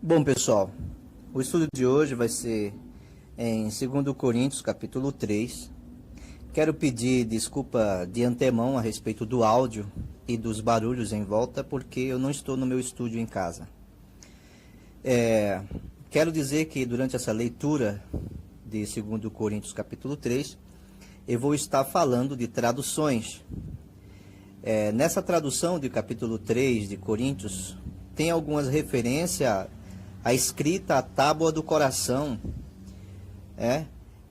Bom, pessoal, o estudo de hoje vai ser em 2 Coríntios, capítulo 3. Quero pedir desculpa de antemão a respeito do áudio e dos barulhos em volta, porque eu não estou no meu estúdio em casa. Quero dizer que durante essa leitura de 2 Coríntios, capítulo 3, eu vou estar falando de traduções. Nessa tradução de capítulo 3 de Coríntios, tem algumas referências à escrita à tábua do coração.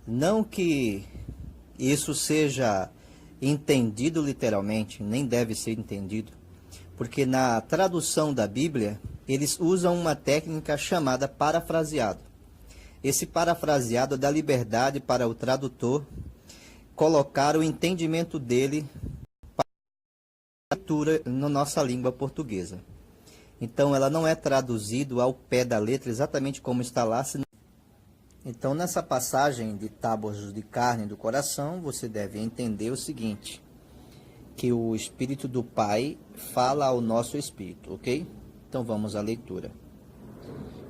Não que isso seja entendido literalmente, nem deve ser entendido, porque na tradução da Bíblia, eles usam uma técnica chamada parafraseado. Esse parafraseado dá liberdade para o tradutor colocar o entendimento dele para a leitura na nossa língua portuguesa. Então, ela não é traduzida ao pé da letra, exatamente como está lá. Então, nessa passagem de tábuas de carne do coração, você deve entender o seguinte, que o Espírito do Pai fala ao nosso Espírito, ok? Então, vamos à leitura.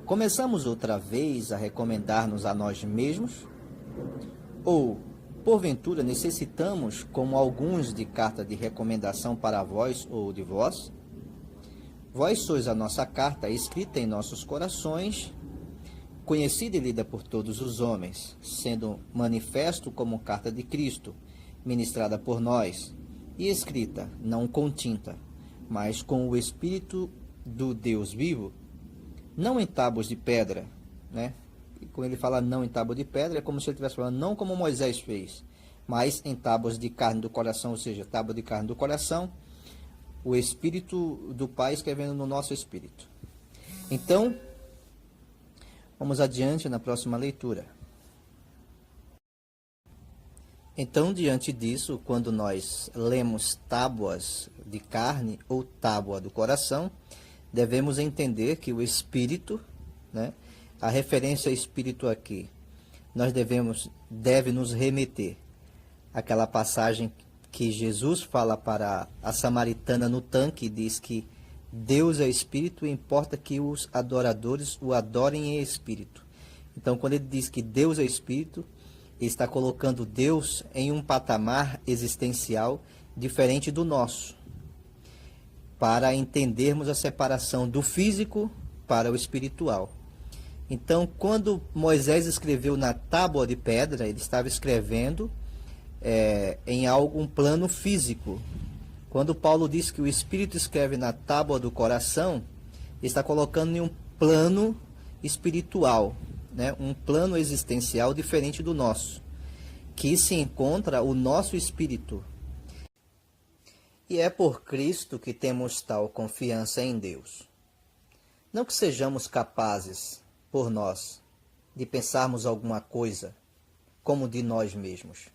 Começamos outra vez a recomendar-nos a nós mesmos? Ou, porventura, necessitamos, como alguns, de carta de recomendação para vós ou de vós? Vós sois a nossa carta, escrita em nossos corações, conhecida e lida por todos os homens, sendo manifesto como carta de Cristo, ministrada por nós, e escrita, não com tinta, mas com o Espírito do Deus vivo, não em tábuas de pedra, né? E quando ele fala não em tábua de pedra, é como se ele estivesse falando não como Moisés fez, mas em tábuas de carne do coração, ou seja, tábua de carne do coração, o Espírito do Pai escrevendo no nosso espírito. Então, vamos adiante na próxima leitura. Então, diante disso, quando nós lemos tábuas de carne ou tábua do coração, devemos entender que o Espírito, né, a referência Espírito aqui, deve nos remeter àquela passagem que Jesus fala para a samaritana no tanque, diz que Deus é Espírito e importa que os adoradores o adorem em Espírito. Então, quando ele diz que Deus é Espírito, ele está colocando Deus em um patamar existencial diferente do nosso, para entendermos a separação do físico para o espiritual. Então, quando Moisés escreveu na tábua de pedra, ele estava escrevendo em um plano físico. Quando Paulo diz que o Espírito escreve na tábua do coração, ele está colocando em um plano espiritual, né? Um plano existencial diferente do nosso, que se encontra o nosso espírito. E é por Cristo que temos tal confiança em Deus. Não que sejamos capazes, por nós, de pensarmos alguma coisa como de nós mesmos,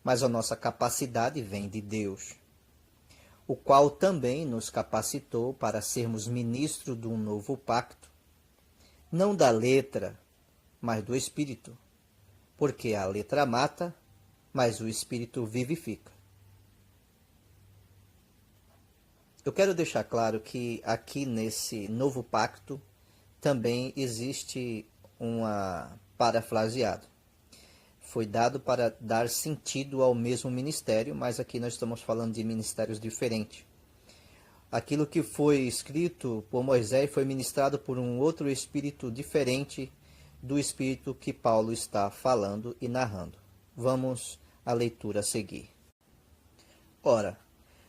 mas a nossa capacidade vem de Deus, o qual também nos capacitou para sermos ministros de um novo pacto, não da letra, mas do Espírito, porque a letra mata, mas o Espírito vivifica. Eu quero deixar claro que aqui nesse novo pacto também existe parafraseado. Foi dado para dar sentido ao mesmo ministério, mas aqui nós estamos falando de ministérios diferentes. Aquilo que foi escrito por Moisés foi ministrado por um outro espírito diferente do espírito que Paulo está falando e narrando. Vamos à leitura a seguir. Ora,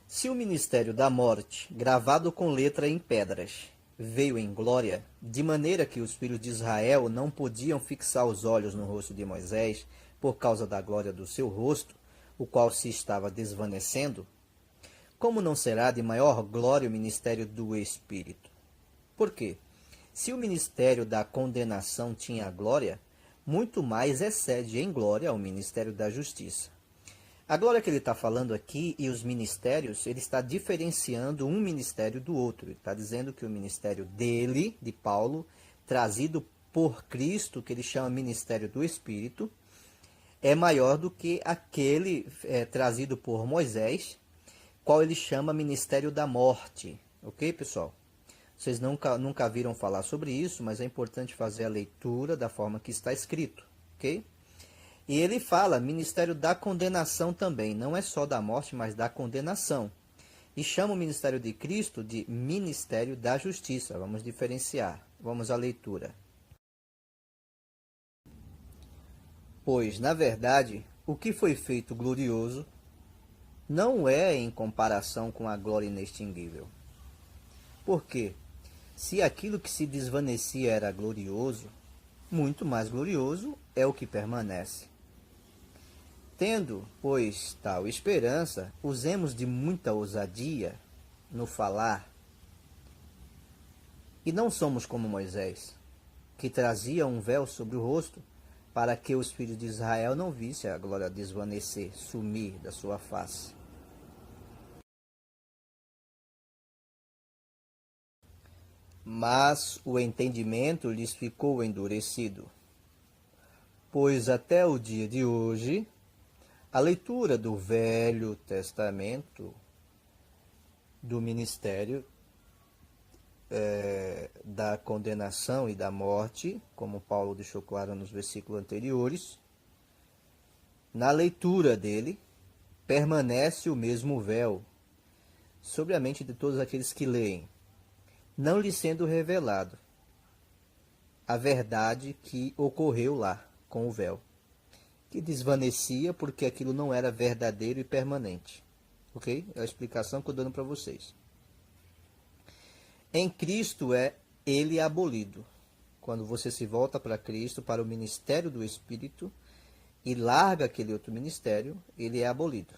se o ministério da morte, gravado com letra em pedras, veio em glória, de maneira que os filhos de Israel não podiam fixar os olhos no rosto de Moisés, por causa da glória do seu rosto, o qual se estava desvanecendo, como não será de maior glória o ministério do Espírito? Por quê? Se o ministério da condenação tinha glória, muito mais excede em glória o ministério da justiça. A glória que ele está falando aqui e os ministérios, ele está diferenciando um ministério do outro. Ele está dizendo que o ministério dele, de Paulo, trazido por Cristo, que ele chama ministério do Espírito, é maior do que aquele trazido por Moisés, qual ele chama ministério da morte. Ok, pessoal? Vocês nunca viram falar sobre isso, mas é importante fazer a leitura da forma que está escrito, ok? E ele fala ministério da condenação também, não é só da morte, mas da condenação. E chama o ministério de Cristo de ministério da justiça. Vamos diferenciar. Vamos à leitura. Pois, na verdade, o que foi feito glorioso não é em comparação com a glória inextinguível. Por quê? Se aquilo que se desvanecia era glorioso, muito mais glorioso é o que permanece. Tendo, pois, tal esperança, usemos de muita ousadia no falar. E não somos como Moisés, que trazia um véu sobre o rosto, para que os filhos de Israel não vissem a glória desvanecer, sumir da sua face. Mas o entendimento lhes ficou endurecido, pois até o dia de hoje a leitura do Velho Testamento, do ministério da condenação e da morte, como Paulo deixou claro nos versículos anteriores, na leitura dele permanece o mesmo véu sobre a mente de todos aqueles que leem, não lhe sendo revelado a verdade que ocorreu lá com o véu, que desvanecia porque aquilo não era verdadeiro e permanente. Ok? É a explicação que eu estou dando para vocês. Em Cristo ele abolido. Quando você se volta para Cristo, para o ministério do Espírito, e larga aquele outro ministério, ele é abolido.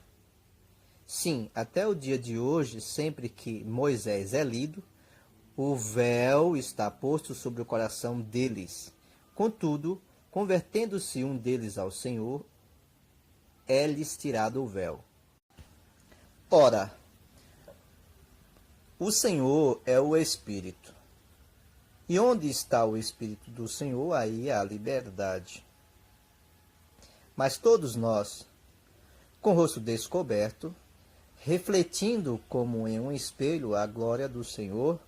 Sim, até o dia de hoje, sempre que Moisés é lido, o véu está posto sobre o coração deles. Contudo, convertendo-se um deles ao Senhor, é-lhes tirado o véu. Ora, o Senhor é o Espírito. E onde está o Espírito do Senhor, aí há liberdade. Mas todos nós, com o rosto descoberto, refletindo como em um espelho a glória do Senhor,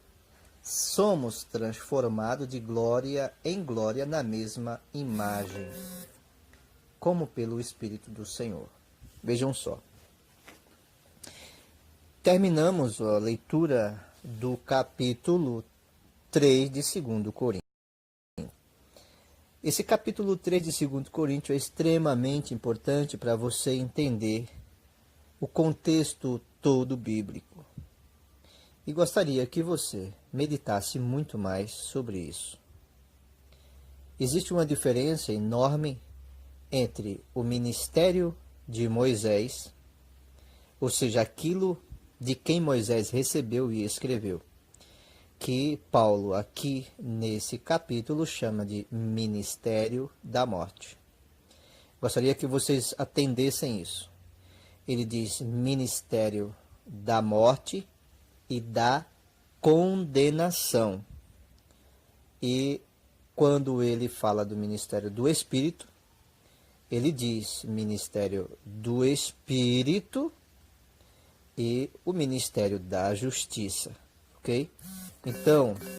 somos transformados de glória em glória na mesma imagem, como pelo Espírito do Senhor. Vejam só. Terminamos a leitura do capítulo 3 de 2 Coríntios. Esse capítulo 3 de 2 Coríntios é extremamente importante para você entender o contexto todo bíblico. E gostaria que você meditasse muito mais sobre isso. Existe uma diferença enorme entre o ministério de Moisés, ou seja, aquilo de quem Moisés recebeu e escreveu, que Paulo aqui nesse capítulo chama de ministério da morte. Gostaria que vocês atendessem isso. Ele diz ministério da morte e da condenação. E quando ele fala do ministério do Espírito, ele diz ministério do Espírito e o ministério da justiça, ok? Então,